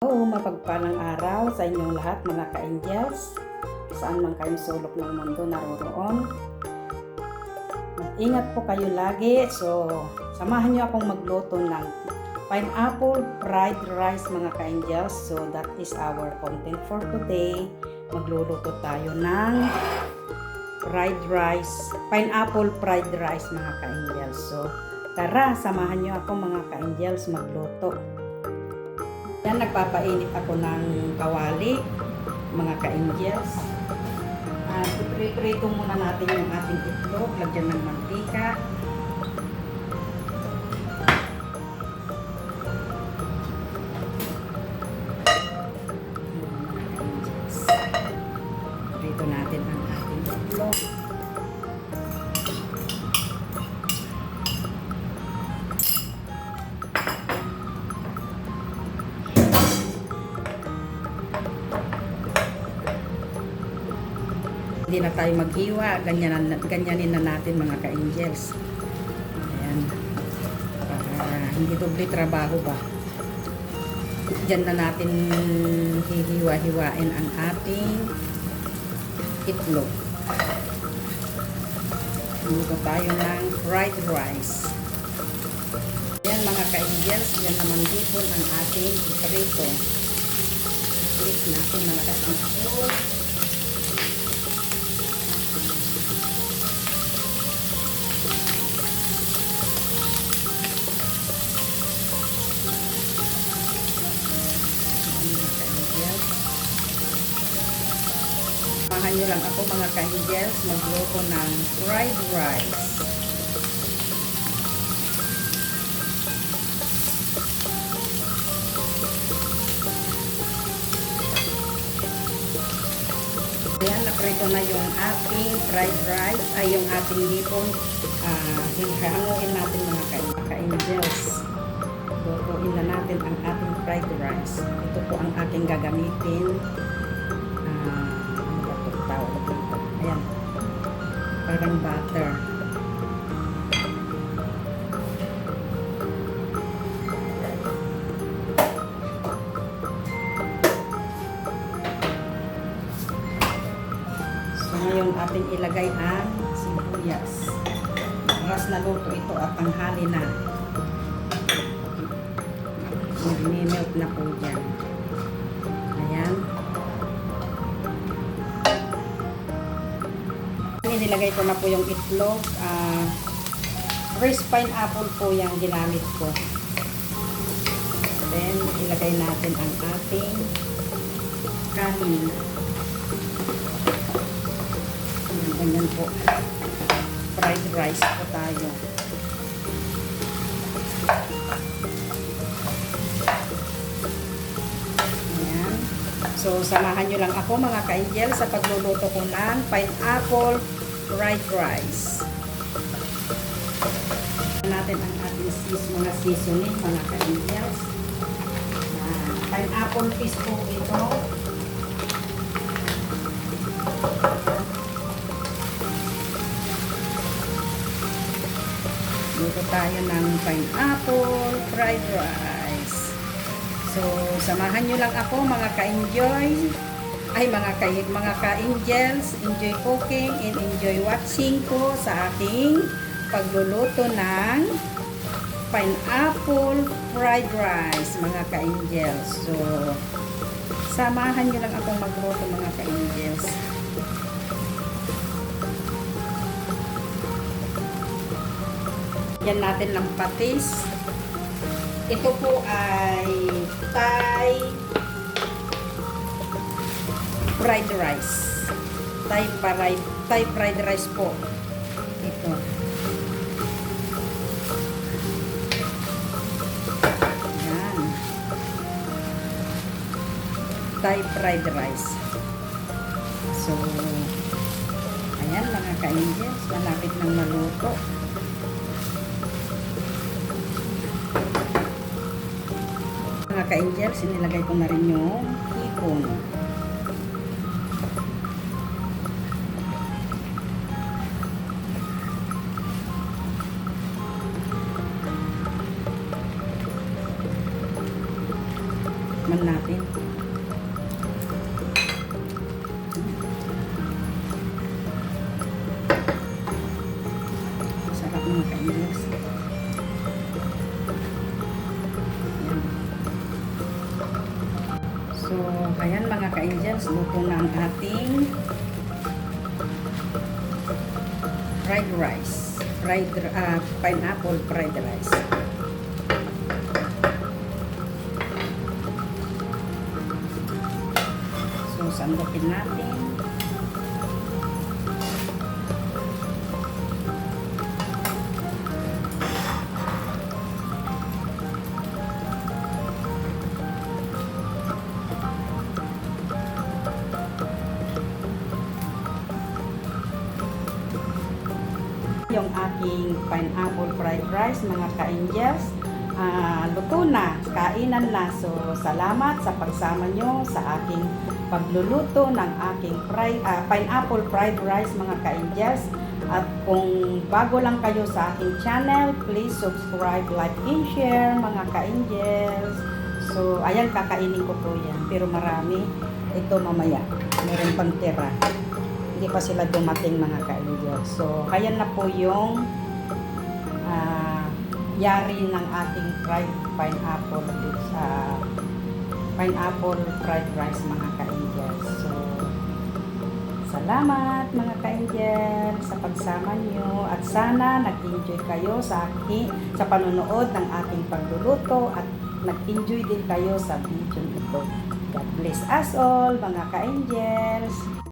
Mapagpalang araw sa inyong lahat mga ka-angels, saan man kayong sulok ng mundo naroroon. Mag-ingat po kayo lagi. So, samahan niyo akong magluto ng pineapple fried rice mga ka-angels. So, that is our content for today. Magluluto tayo ng fried rice, pineapple fried rice mga ka-angels. So, tara, samahan niyo ako mga ka-angels magluto. Yan, nagpapainit ako ng kawali, mga ka-angels. Iprito muna natin yung ating itlog, lagyan ng mantika. Iprito natin ang ating itlog. Hindi na tayo maghiwa, ganyanin na natin mga ka-angels. Ayan. Para hindi doble trabaho ba. Diyan na natin hihiwa-hiwain ang ating itlog. Luto tayo ng fried rice. Ayan mga ka-angels, yan naman dito ang ating iprito. Click natin malakas ang itlog. Samahan nyo lang ako mga ka-angels magluto ng fried rice. Ayan, naprito na yung ating fried rice, ay yung ating hipon. Hanguin natin mga ka-angels. Lutuin na natin ang ating fried rice. Ito po ang ating gagamitin. Ayan, parang butter. So ngayon ating ilagay ang sibuyas. Oras na luto ito at tanghali na. Nag-melt na po dyan. Ayan. Nilagay ko na po yung itlog. Fresh pineapple po yung ginamit ko. Then, ilagay natin ang ating kanin. Ganyan po. Fried rice po tayo. Ayan. So, samahan nyo lang ako mga ka-angel sa pagluluto ko ng pineapple fried rice. Natin ang ating mga seasoning mga ka-angels. Pineapple fish po ito. Luto tayo ng pineapple fried rice. So, samahan nyo lang ako mga ka-enjoy. Ay mga ka-angels, enjoy cooking and enjoy watching ko sa aking pagluluto ng pineapple fried rice mga ka-angels. So, samahan nyo lang akong magluto mga ka-angels. Yan natin ng patis. Ito po ay Thai fried rice. Thai fried rice po. Ito. Yan. Thai fried rice. So, ayan mga ka-angels, malapit ng maluto. Mga ka-angels, inilagay ko na rin yung hipon. naman natin natin. Sarap mga ka-angels. Yan. So, ayan mga ka-angels, luto na ang ating fried rice. Pineapple fried rice. So, sandukin natin. Yung aking pineapple fried rice, mga ka-angels, luto na, kainan na. So, salamat sa pagsama nyo sa aking pagluluto ng aking pineapple fried rice, mga ka-angels. At kung bago lang kayo sa aking channel, please subscribe, like, and share, mga ka-angels. So, ayan, kakainin ko po yan. Pero marami, ito mamaya. Meron pang tira. Hindi pa sila dumating, mga ka-angels. So, ayan na po yung yari ng ating fried pineapple pineapple fried rice, mga ka-angels. So, salamat mga ka-angels sa pagsama nyo at sana nag-enjoy kayo sa panonood ng aking pagluluto at nag-enjoy din kayo sa video ito. God bless us all, mga ka-angels.